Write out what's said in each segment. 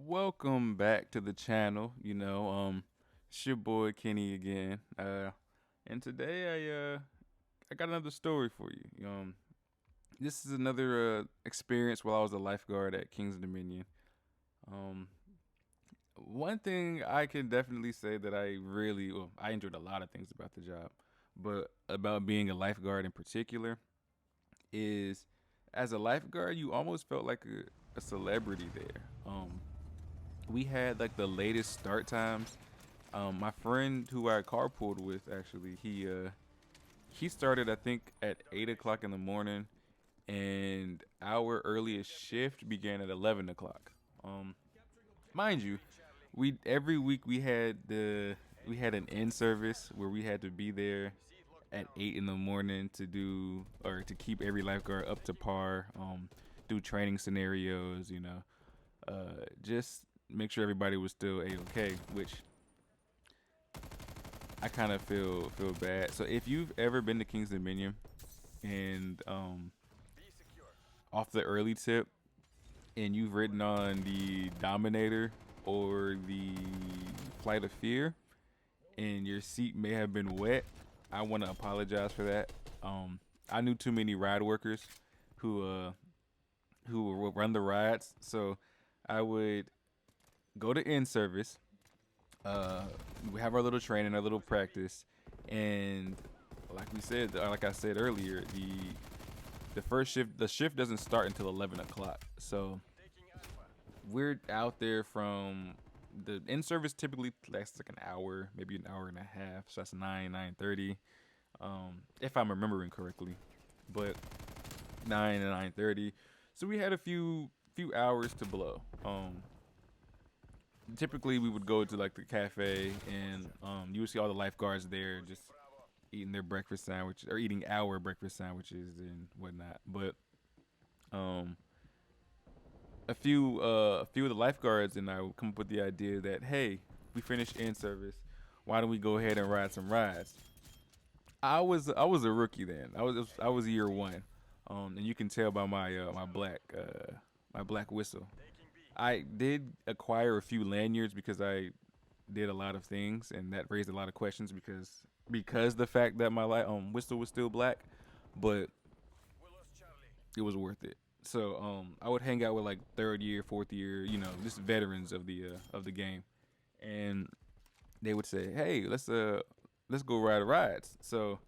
Welcome back to the channel. It's your boy Kenny again. And today I got another story for you. This is another experience while I was a lifeguard at King's Dominion. Um, One thing I can definitely say that I enjoyed a lot of things about the job, but about being a lifeguard in particular is as a lifeguard, you almost felt like a celebrity there. We had like the latest start times. My friend who I carpooled with actually, he started I think at 8 o'clock in the morning, and our earliest shift began at 11 o'clock. Um, Mind you, we every week we had an in service where we had to be there at 8 in the morning to do or to keep every lifeguard up to par. Do training scenarios, just make sure everybody was still a okay, which I kind of feel bad. So if you've ever been to King's Dominion and off the early tip and you've ridden on the Dominator or the Flight of Fear and your seat may have been wet, I want to apologize for that. I knew too many ride workers who uh who would run the rides, so I would go to in service. Uh, we have our little training, our little practice, and like I said earlier, the shift doesn't start until 11 o'clock. So we're out there from the in service typically lasts like an hour, maybe an hour and a half. So that's 9:30, if I'm remembering correctly. But 9 and 9:30. So we had a few hours to blow. Typically we would go to like the cafe and you would see all the lifeguards there just eating their breakfast sandwich or eating our breakfast sandwiches and whatnot. But um, a few of the lifeguards and I would come up with the idea that hey, we finished in service, why don't we go ahead and ride some rides? I was a rookie then. I was year one, and you can tell by my black whistle. I did acquire a few lanyards because I did a lot of things, and that raised a lot of questions because the fact that my whistle was still black, but it was worth it. So I would hang out with like third year, fourth year, just veterans of the game, and they would say, "Hey, let's go ride rides." So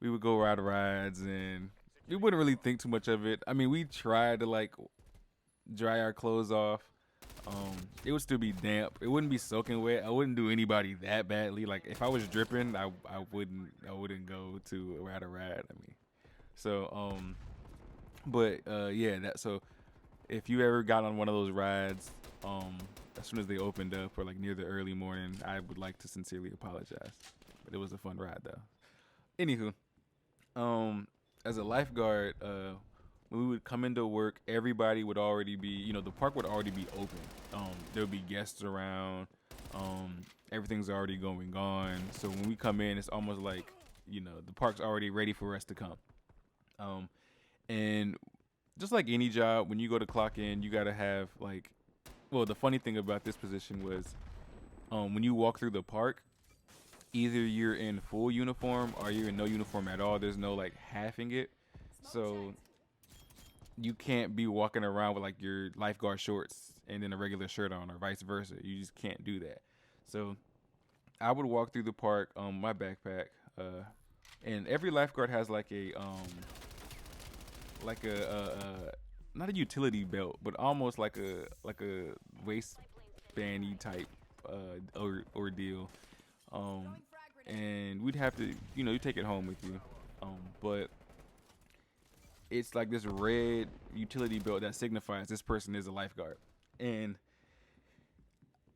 we would go ride rides, and we wouldn't really think too much of it. I mean, we tried to like dry our clothes off. It would still be damp. It wouldn't be soaking wet. I wouldn't do anybody that badly. Like if I was dripping, I wouldn't go to ride a ride. I mean, so but yeah, that so if you ever got on one of those rides, as soon as they opened up or like near the early morning, I would like to sincerely apologize. But it was a fun ride though. Anywho, um, as a lifeguard, when we would come into work, everybody would already be, the park would already be open. There would be guests around. Everything's already going on. So when we come in, it's almost like, the park's already ready for us to come. Um, and just like any job, when you go to clock in, you gotta have like, well, the funny thing about this position was, when you walk through the park, either you're in full uniform or you're in no uniform at all. There's no like halving it. So you can't be walking around with like your lifeguard shorts and then a regular shirt on or vice versa. You just can't do that. So I would walk through the park on my backpack, and every lifeguard has like a not a utility belt, but almost like a waistbandy type ordeal. Um, and we'd have to, you take it home with you. But it's like this red utility belt that signifies this person is a lifeguard. And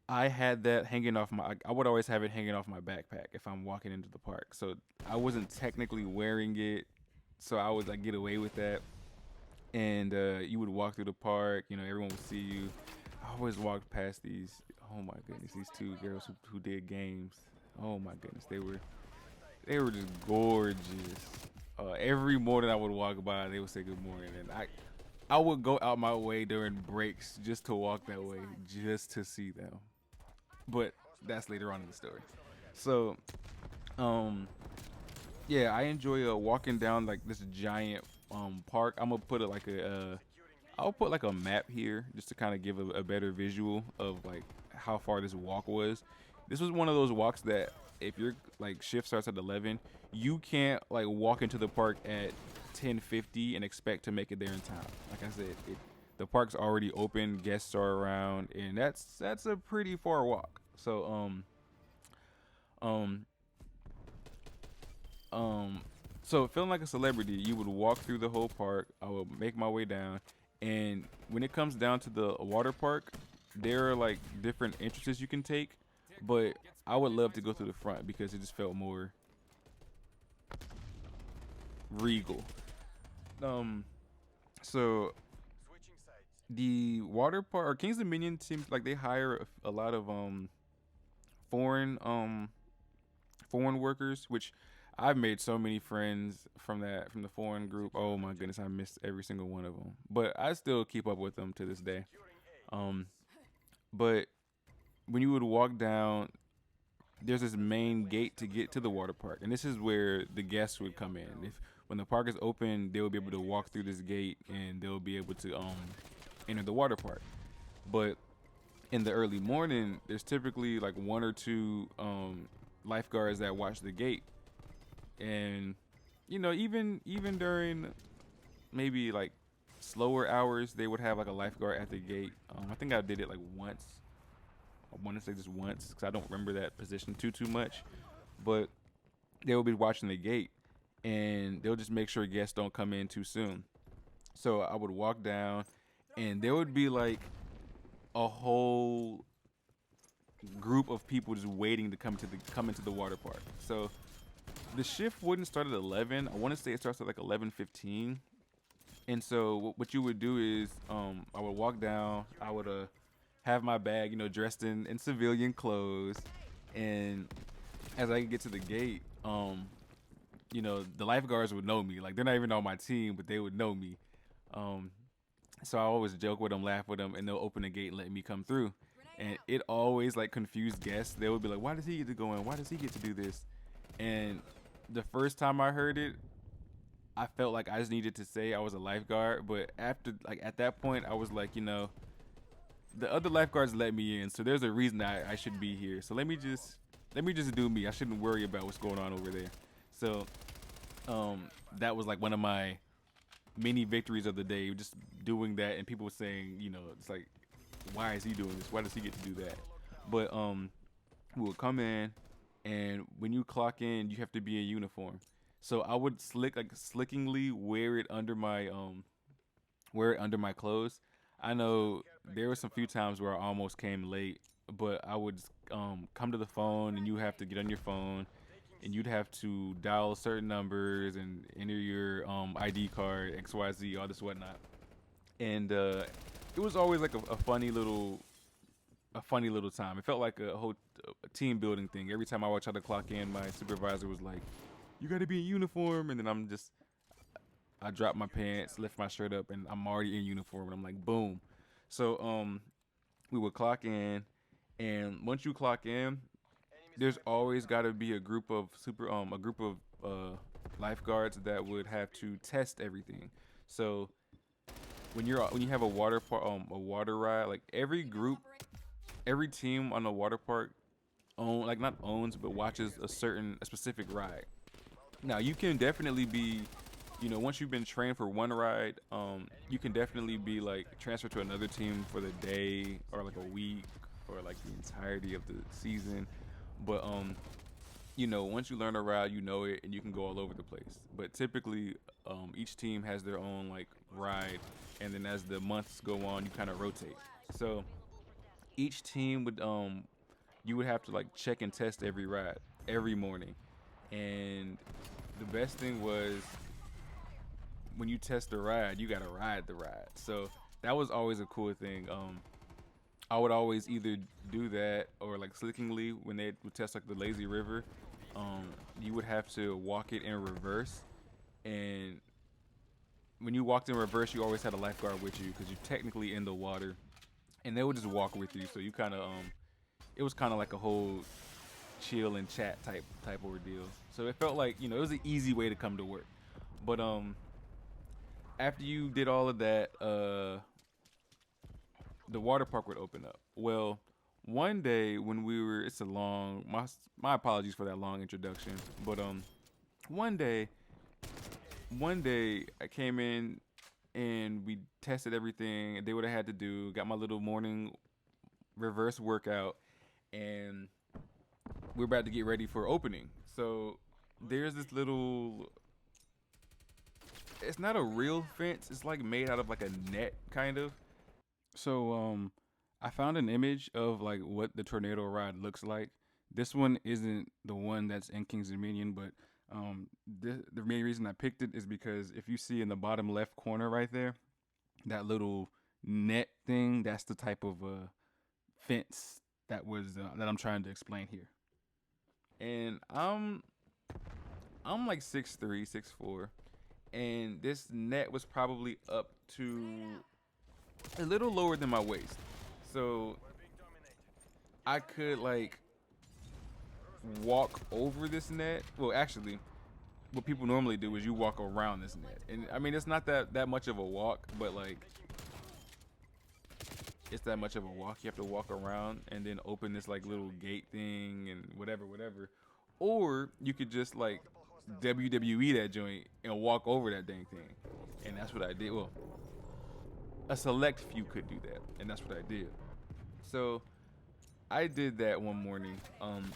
I had that hanging off I would always have it hanging off my backpack if I'm walking into the park. So I wasn't technically wearing it. So I would like get away with that. And you would walk through the park, everyone would see you. I always walked past oh my goodness, these two girls who did games. Oh my goodness, they were just gorgeous. Every morning I would walk by, they would say good morning, and I would go out my way during breaks just to walk that way, just to see them. But that's later on in the story. So, um, yeah, I enjoy walking down like this giant park. I'm gonna put it like I'll put like a map here just to kind of give a better visual of like how far this walk was. This was one of those walks that if your like shift starts at 11, you can't like walk into the park at 10:50 and expect to make it there in time. Like I said, the park's already open, guests are around, and that's a pretty far walk. So um um, so feeling like a celebrity, you would walk through the whole park. I would make my way down, and when it comes down to the water park, there are like different entrances you can take, but I would love to go through the front because it just felt more regal. Um, so the water park or Kings Dominion seems like they hire a lot of foreign foreign workers, which I've made so many friends from the foreign group. Oh my goodness, I missed every single one of them, but I still keep up with them to this day. Um, but when you would walk down, there's this main gate to get to the water park, and this is where the guests would come in. If when the park is open, they will be able to walk through this gate and they'll be able to enter the water park. But in the early morning, there's typically like one or two lifeguards that watch the gate, and even during maybe like slower hours, they would have like a lifeguard at the gate. I think I did it like once. I want to say just once because I don't remember that position too much, but they will be watching the gate, and they'll just make sure guests don't come in too soon. So I would walk down, and there would be like a whole group of people just waiting to come into the water park. So the shift wouldn't start at 11. I want to say it starts at like 11:15. And so what you would do is I would walk down. I would have my bag, dressed in civilian clothes, and as I get to the gate, the lifeguards would know me. Like they're not even on my team, but they would know me. Um, so I always joke with them, laugh with them, and they'll open the gate and let me come through. And it always like confused guests. They would be like, "Why does he get to go in? Why does he get to do this?" And the first time I heard it, I felt like I just needed to say I was a lifeguard. But after, like at that point, I was like, the other lifeguards let me in, so there's a reason I should be here. So let me just do me. I shouldn't worry about what's going on over there. So that was like one of my mini victories of the day, just doing that, and people were saying, it's like, why is he doing this? Why does he get to do that? But we would come in, and when you clock in, you have to be in uniform. So I would slickingly wear it under my clothes. I know there were some few times where I almost came late, but I would come to the phone, and you have to get on your phone, and you'd have to dial certain numbers and enter your ID card, XYZ, all this whatnot. And it was always like a funny little time. It felt like a whole team building thing. Every time I would try to clock in, my supervisor was like, "You got to be in uniform," and then I drop my pants, lift my shirt up, and I'm already in uniform, and I'm like, boom. So we would clock in, and once you clock in, there's always got to be a group of lifeguards that would have to test everything. So when you have a water ride, like every team on the water park like not owns but watches a specific ride. Now you can definitely be, once you've been trained for one ride, you can definitely be like transferred to another team for the day or like a week or like the entirety of the season. But once you learn a ride, you know it, and you can go all over the place. But typically, each team has their own like ride, and then as the months go on, you kind of rotate. So each team you would have to like check and test every ride every morning, and the best thing was when you test the ride, you gotta ride the ride. So that was always a cool thing. I would always either do that or like slickingly when they would test like the lazy river, you would have to walk it in reverse, and when you walked in reverse, you always had a lifeguard with you because you're technically in the water, and they would just walk with you. So you kind of it was kind of like a whole chill and chat type ordeal. So it felt like it was an easy way to come to work. But after you did all of that, the water park would open up. Well, one day when we were, it's a long my apologies for that long introduction, but one day one day I came in and we tested everything and did what I had to do. Got my little morning reverse workout, and we're about to get ready for opening. So there's this little. It's not a real fence. It's like made out of like a net, kind of. So I found an image of like what the tornado ride looks like. This one isn't the one that's in Kings Dominion, but the main reason I picked it is because if you see in the bottom left corner right there, that little net thing, that's the type of fence that I'm trying to explain here. And I'm like 6'3", 6'4", and this net was probably up to a little lower than my waist. So I could like walk over this net. Well, actually, what people normally do is you walk around this net. And I mean, it's not that much of a walk, but like it's that much of a walk. You have to walk around and then open this like little gate thing and whatever. Or you could just like WWE that joint and walk over that dang thing. And that's what I did. Well, a select few could do that, and that's what I did. So I did that one morning,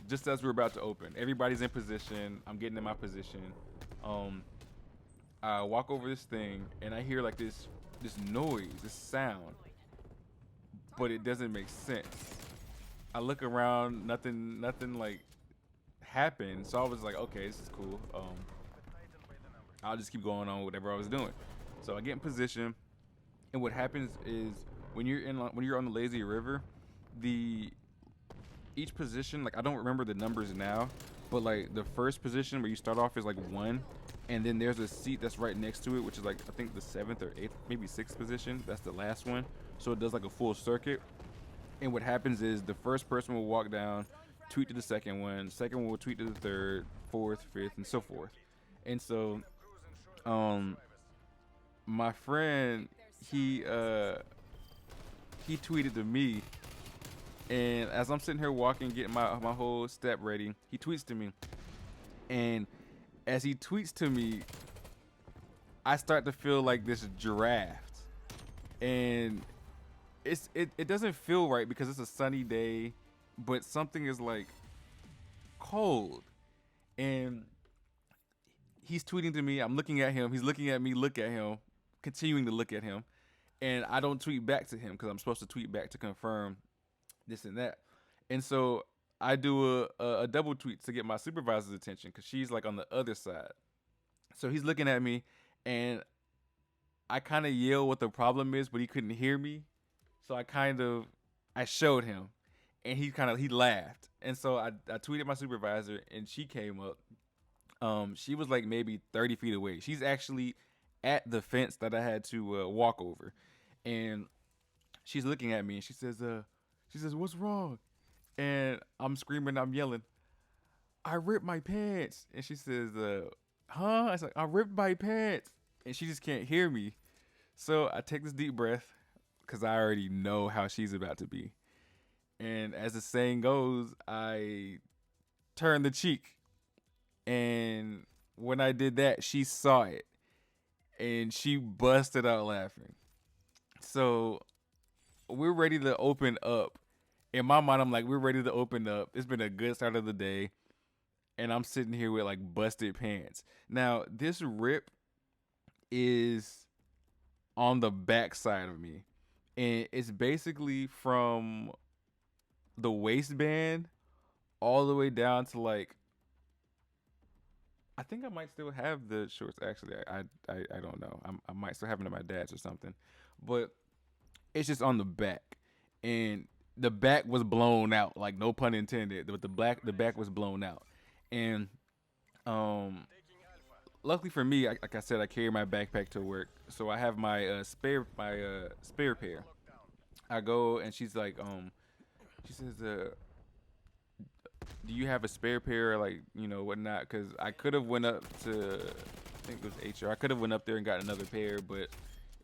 just as we were about to open. Everybody's in position. I'm getting in my position. I walk over this thing, and I hear like this noise, this sound, but it doesn't make sense. I look around, nothing like happened. So I was like, okay, this is cool. I'll just keep going on whatever I was doing. So I get in position, and what happens is when you're on the lazy river, each position, like I don't remember the numbers now, but like the first position where you start off is like 1, and then there's a seat that's right next to it, which is like I think the 7th or 8th, maybe 6th position. That's the last one. So it does like a full circuit. And what happens is the first person will walk down, tweet to the second one, second one will tweet to the third, fourth, fifth, and so forth. And so, my friend, he tweeted to me, and as I'm sitting here walking, getting my whole step ready, he tweets to me, and as he tweets to me, I start to feel like this draft, and it doesn't feel right because it's a sunny day, but something is like cold, and he's tweeting to me. I'm looking at him. He's looking at me. Look at him. Continuing to look at him, and I don't tweet back to him because I'm supposed to tweet back to confirm this and that. And so I do a double tweet to get my supervisor's attention because she's like on the other side. So he's looking at me, and I kind of yell what the problem is, but he couldn't hear me. So I showed him, and he laughed. And so I tweeted my supervisor, and she came up. She was like maybe 30 feet away. She's actually at the fence that I had to walk over, and she's looking at me, and she says, "What's wrong?" And I'm screaming, I'm yelling, "I ripped my pants!" And she says, "Huh?" I said, "I ripped my pants," and she just can't hear me. So I take this deep breath because I already know how she's about to be, and as the saying goes, I turn the cheek, and when I did that, she saw it. And she busted out laughing. So we're ready to open up. In my mind, I'm like, we're ready to open up. It's been a good start of the day. And I'm sitting here with like busted pants. Now, this rip is on the back side of me. And it's basically from the waistband all the way down to like, I think I might still have the shorts. Actually, I don't know. I might still have them at my dad's or something, but it's just on the back, and the back was blown out. Like no pun intended. But the back was blown out, and luckily for me, like I said, I carry my backpack to work, so I have my spare pair. I go and she's like, she says, do you have a spare pair, like whatnot? Because I could have went up to, I think it was HR. I could have went up there and got another pair, but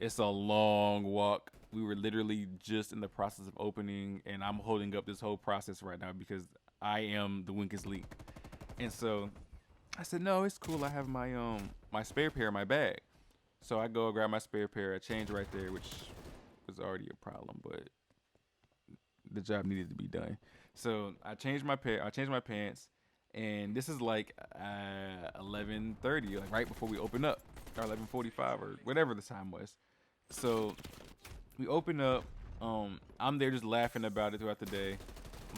it's a long walk. We were literally just in the process of opening, and I'm holding up this whole process right now because I am the weakest link. And so I said, no, it's cool. I have my spare pair in my bag. So I go grab my spare pair. I change right there, which was already a problem, but the job needed to be done. So I changed my pair. I changed my pants, and this is like 11:30, like right before we open up, or 11:45, or whatever the time was. So we open up. I'm there just laughing about it throughout the day.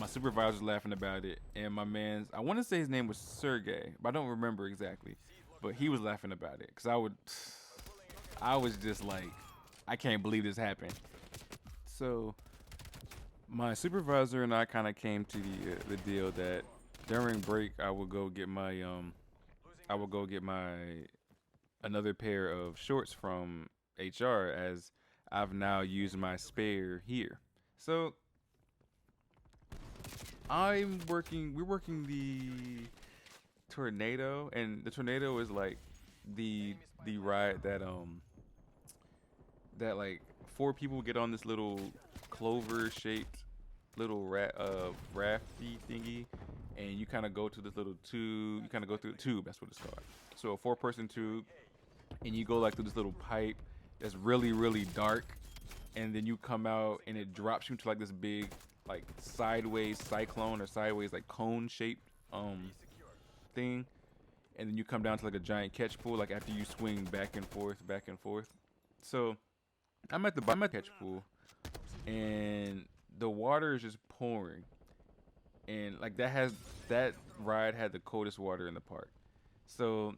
My supervisor's laughing about it, and my man's, I want to say his name was Sergey, but I don't remember exactly. But he was laughing about it because I was just like, I can't believe this happened. So my supervisor and I kind of came to the deal that during break I will go get my another pair of shorts from HR as I've now used my spare here. So we're working the tornado, and the tornado is like the ride that like four people get on this little clover shaped little rafty thingy, and you kind of go to this little tube. You kind of go through the tube. That's what it's called. So a four-person tube, and you go like through this little pipe that's really really dark, and then you come out and it drops you into like this big like sideways cyclone or sideways like cone shaped thing, and then you come down to like a giant catch pool like after you swing back and forth. So I'm at the catch pool, and the water is just pouring, and like that ride had the coldest water in the park. So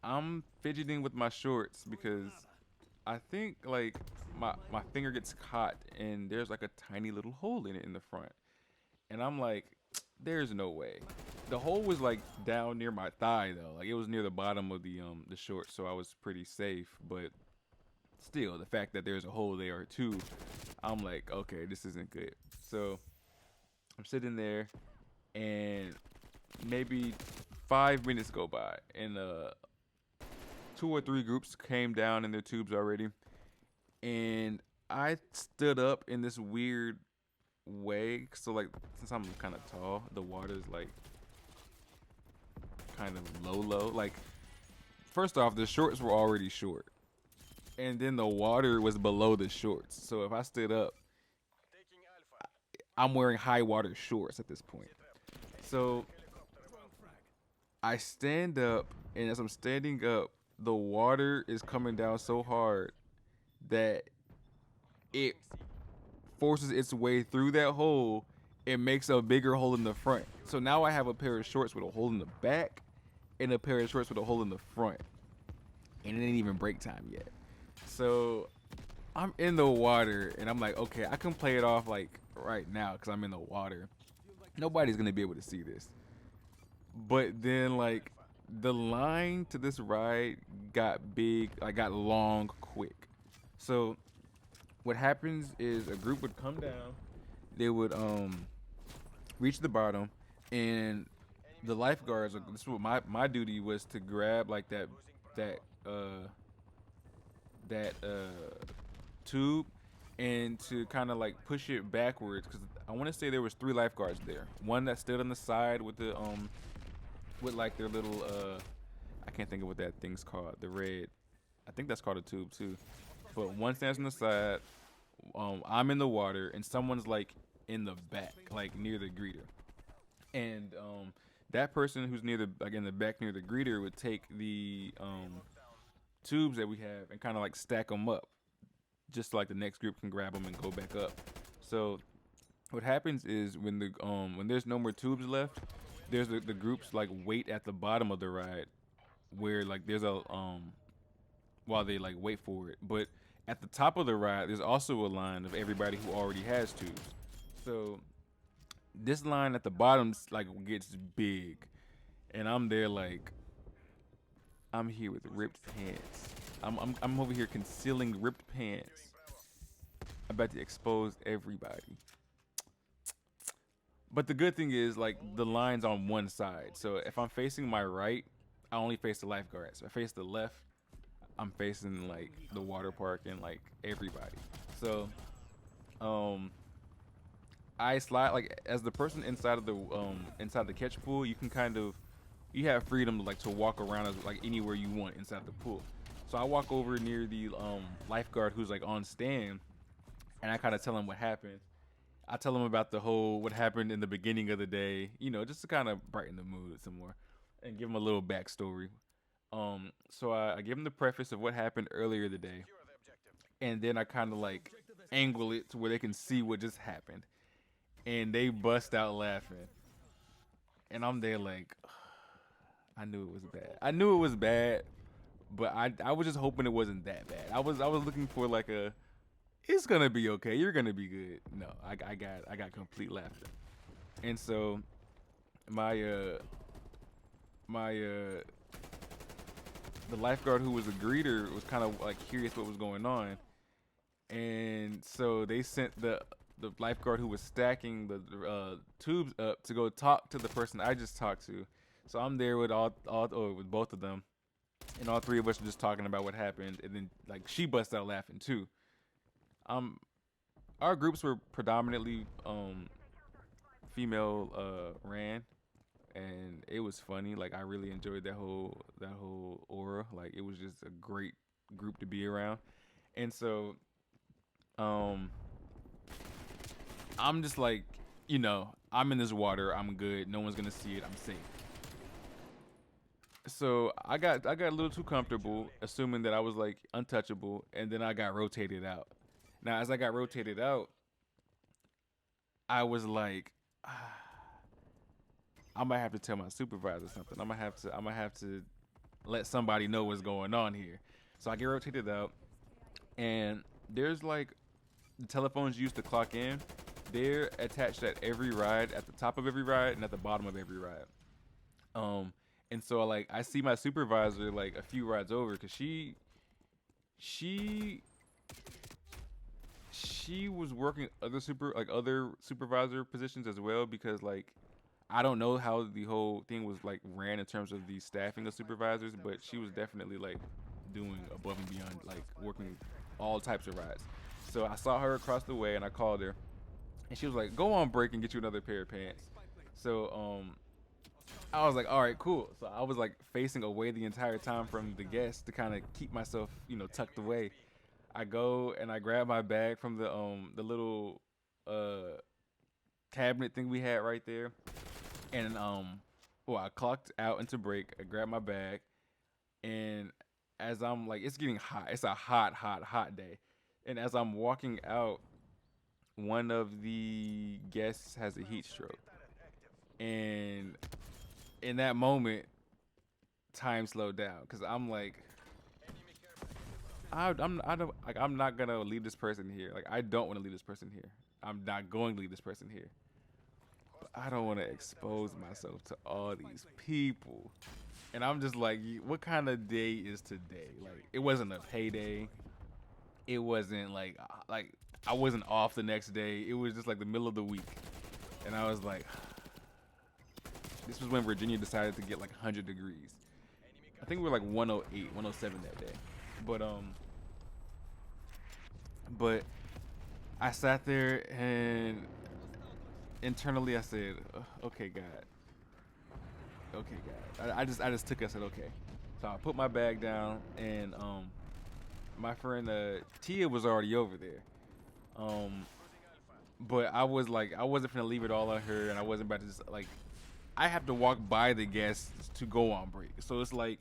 I'm fidgeting with my shorts because I think like my finger gets caught and there's like a tiny little hole in it in the front. And I'm like, there's no way. The hole was like down near my thigh though. Like it was near the bottom of the shorts, so I was pretty safe, but still the fact that there's a hole there too, I'm like, okay, this isn't good. So I'm sitting there and maybe 5 minutes go by and two or three groups came down in their tubes already, and I stood up in this weird way. So like since I'm kind of tall, the water's like kind of low. Like first off, the shorts were already short, and then the water was below the shorts. So if I stood up, I'm wearing high water shorts at this point. So I stand up, and as I'm standing up, the water is coming down so hard that it forces its way through that hole and makes a bigger hole in the front. So now I have a pair of shorts with a hole in the back and a pair of shorts with a hole in the front. And it ain't even break time yet. So I'm in the water and I'm like, okay, I can play it off like right now because I'm in the water. Nobody's gonna be able to see this. But then like the line to this ride got big, like got long quick. So what happens is a group would come down, they would reach the bottom, and the lifeguards, this is what my duty was, to grab like that uh tube and to kind of like push it backwards, because I want to say there was three lifeguards there. One that stood on the side with the with like their little I can't think of what that thing's called, the red, I think that's called a tube too. But one stands on the side, I'm in the water, and someone's like in the back, like near the greeter. And that person who's near the, like in the back near the greeter, would take the tubes that we have and kind of like stack them up, just so, like the next group can grab them and go back up. So what happens is when there's no more tubes left, there's the groups like wait at the bottom of the ride, where like there's a while they like wait for it. But at the top of the ride, there's also a line of everybody who already has tubes. So this line at the bottom like gets big, and I'm there like, I'm here with ripped pants. I'm over here concealing ripped pants. I'm about to expose everybody. But the good thing is, like, the line's on one side. So if I'm facing my right, I only face the lifeguards. If I face the left, I'm facing like the water park and like everybody. So um I slide like as the person inside the catch pool, you can kind of you have freedom to like to walk around as like anywhere you want inside the pool. So I walk over near the lifeguard who's like on stand, and I kind of tell him what happened. I tell him about the whole what happened in the beginning of the day, just to kind of brighten the mood some more, and give him a little backstory. So I give him the preface of what happened earlier the day, and then I kind of like angle it to where they can see what just happened, and they bust out laughing, and I'm there like, I knew it was bad. I knew it was bad, but I was just hoping it wasn't that bad. I was looking for like a, it's gonna be okay. You're gonna be good. No, I got complete laughter, and so my my the lifeguard who was a greeter was kind of like curious what was going on, and so they sent the lifeguard who was stacking the tubes up to go talk to the person I just talked to. So I'm there with with both of them, and all three of us are just talking about what happened, and then like she busts out laughing too. Um, our groups were predominantly female ran, and it was funny. Like I really enjoyed that whole aura. Like it was just a great group to be around. And so um I'm just like, I'm in this water, I'm good, no one's gonna see it, I'm safe. So I got a little too comfortable, assuming that I was like untouchable, and then I got rotated out. Now as I got rotated out, I was like, I might have to tell my supervisor something. I'm gonna have to let somebody know what's going on here. So I get rotated out, and there's like the telephones used to clock in. They're attached at every ride, at the top of every ride and at the bottom of every ride. Um, and so like I see my supervisor like a few rides over, cause she she was working other supervisor positions as well, because like I don't know how the whole thing was like ran in terms of the staffing of supervisors, but she was definitely like doing above and beyond, like working all types of rides. So I saw her across the way and I called her, and she was like, "Go on break and get you another pair of pants." So I was like, "All right, cool." So I was like facing away the entire time from the guests to kind of keep myself, tucked away. I go and I grab my bag from the little uh cabinet thing we had right there, and well, I clocked out into break. I grabbed my bag, and as I'm like, it's getting hot. It's a hot, hot, hot day, and as I'm walking out, one of the guests has a heat stroke, and in that moment, time slowed down because I'm like, I'm not gonna leave this person here. Like I don't want to leave this person here. I'm not going to leave this person here. But I don't want to expose myself to all these people. And I'm just like, what kind of day is today? Like, it wasn't a payday. It wasn't like I wasn't off the next day. It was just like the middle of the week, and I was like, this was when Virginia decided to get like 100 degrees. I think we were like 108, 107 that day. But but I sat there and internally I said, "Okay, God, okay, God." I just took it. I said, "Okay." So I put my bag down, and my friend Tia was already over there. Um, but I was like, I wasn't gonna leave it all on her, and I wasn't about to just like, I have to walk by the guests to go on break. So it's like,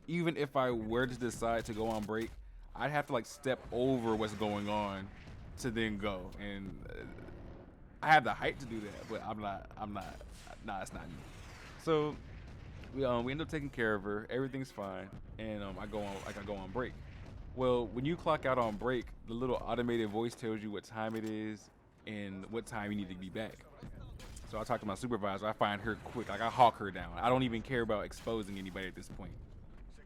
even if I were to decide to go on break, I'd have to like step over what's going on to then go. And I have the height to do that, but I'm not. I'm not. Nah, it's not me. So we end up taking care of her. Everything's fine, and I go on break. Well, when you clock out on break, the little automated voice tells you what time it is and what time you need to be back. So I talk to my supervisor. I find her quick. Like I hawk her down. I don't even care about exposing anybody at this point.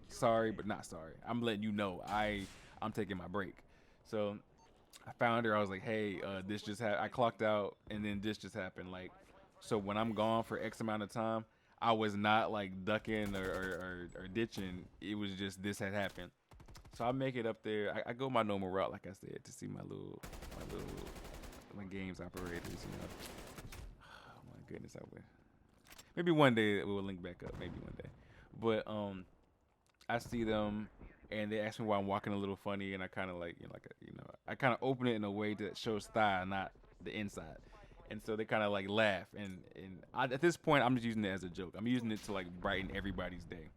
sorry, but not sorry. I'm letting you know I'm taking my break. So I found her. I was like, hey, this just happened. I clocked out, and then this just happened. Like, so when I'm gone for X amount of time, I was not like ducking or ditching. It was just this had happened. So I make it up there. I go my normal route, like I said, to see my games operators. You know, oh my goodness, I would. Maybe one day we'll link back up. Maybe one day, but I see them and they ask me why I'm walking a little funny, and I kind of like, I kind of open it in a way that shows thigh, not the inside. And so they kind of like laugh, at this point I'm just using it as a joke. I'm using it to like brighten everybody's day.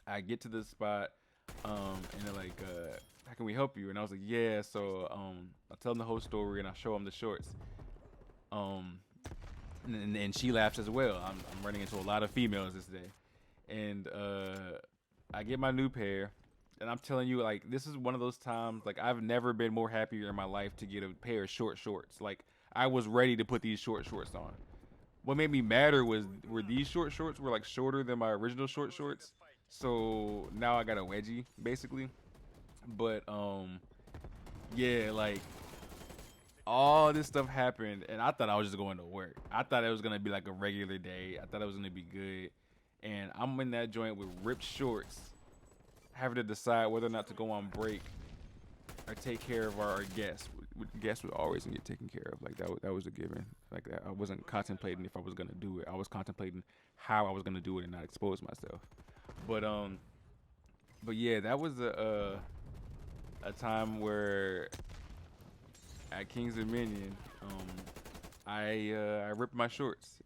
I get to the spot, and they're like, "How can we help you?" And I was like, "Yeah." So I tell them the whole story, and I show them the shorts. Um, and she laughs as well. I'm running into a lot of females this day, and I get my new pair, and I'm telling you, like, this is one of those times, like, I've never been more happier in my life to get a pair of short shorts. Like, I was ready to put these short shorts on. What made me madder were these short shorts were like shorter than my original short shorts, so now I got a wedgie basically. But yeah, like all this stuff happened, and I thought I was just going to work. I thought it was gonna be like a regular day. I thought it was gonna be good, and I'm in that joint with ripped shorts, having to decide whether or not to go on break or take care of our guests. Guests would always get taken care of. Like that was a given. Like that, I wasn't contemplating if I was gonna do it. I was contemplating how I was gonna do it and not expose myself. But yeah, that was a time where at King's Dominion, I ripped my shorts.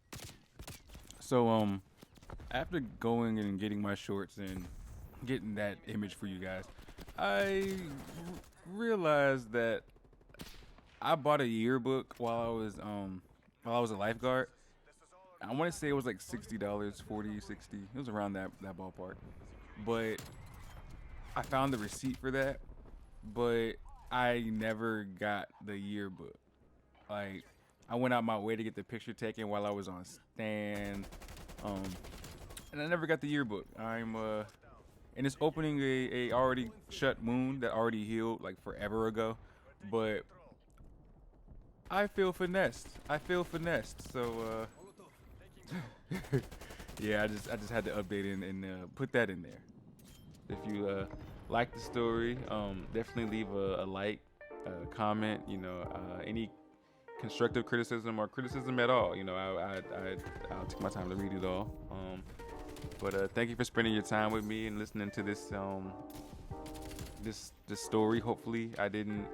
So after going and getting my shorts and getting that image for you guys, I realized that I bought a yearbook while I was a lifeguard. I want to say it was like $60, 40, 60. It was around that ballpark. But I found the receipt for that, but I never got the yearbook. Like, I went out my way to get the picture taken while I was on stand, and I never got the yearbook. And it's opening a already shut wound that already healed like forever ago, but I feel finessed. So yeah, I just had to update it and put that in there. If you like the story, definitely leave a like, a comment. Any constructive criticism or criticism at all. I'll take my time to read it all. But thank you for spending your time with me and listening to this this story. Hopefully, I didn't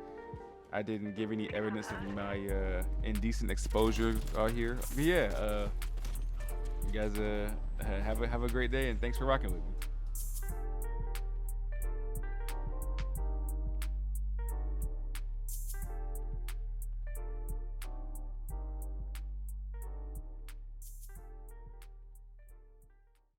give any evidence of my indecent exposure out here. But yeah, you guys have a great day, and thanks for rocking with me.